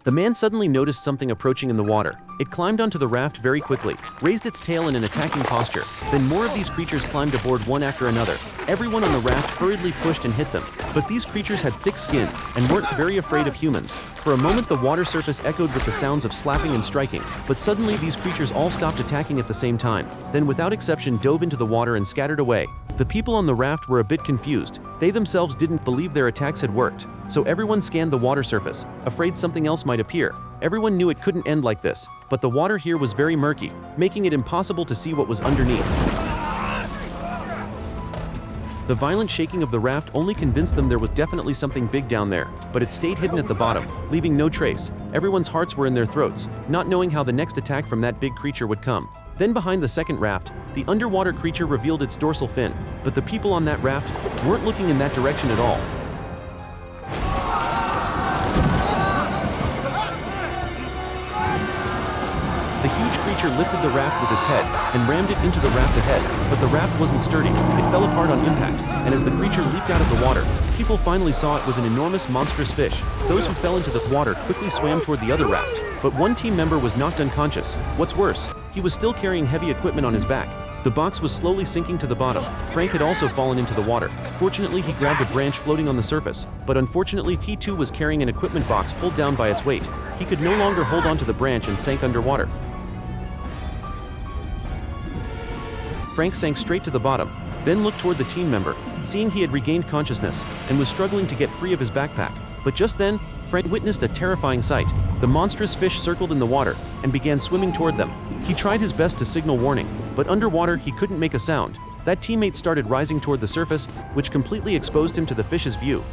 The man suddenly noticed something approaching in the water. It climbed onto the raft very quickly, raised its tail in an attacking posture. Then more of these creatures climbed aboard one after another. Everyone on the raft hurriedly pushed and hit them. But these creatures had thick skin and weren't very afraid of humans. For a moment the water surface echoed with the sounds of slapping and striking, but suddenly these creatures all stopped attacking at the same time, then without exception dove into the water and scattered away. The people on the raft were a bit confused. They themselves didn't believe their attacks had worked. So everyone scanned the water surface, afraid something else might appear. Everyone knew it couldn't end like this, but the water here was very murky, making it impossible to see what was underneath. The violent shaking of the raft only convinced them there was definitely something big down there, but it stayed hidden at the bottom, leaving no trace. Everyone's hearts were in their throats, not knowing how the next attack from that big creature would come. Then behind the second raft, the underwater creature revealed its dorsal fin, but the people on that raft weren't looking in that direction at all. The huge creature lifted the raft with its head and rammed it into the raft ahead, but the raft wasn't sturdy. It fell apart on impact, and as the creature leaped out of the water, people finally saw it was an enormous monstrous fish. Those who fell into the water quickly swam toward the other raft, but one team member was knocked unconscious. What's worse, he was still carrying heavy equipment on his back. The box was slowly sinking to the bottom. Frank had also fallen into the water. Fortunately, he grabbed a branch floating on the surface, but unfortunately he too was carrying an equipment box pulled down by its weight. He could no longer hold onto the branch and sank underwater. Frank sank straight to the bottom, then looked toward the team member, seeing he had regained consciousness and was struggling to get free of his backpack. But just then, Frank witnessed a terrifying sight. The monstrous fish circled in the water and began swimming toward them. He tried his best to signal warning, but underwater he couldn't make a sound. That teammate started rising toward the surface, which completely exposed him to the fish's view.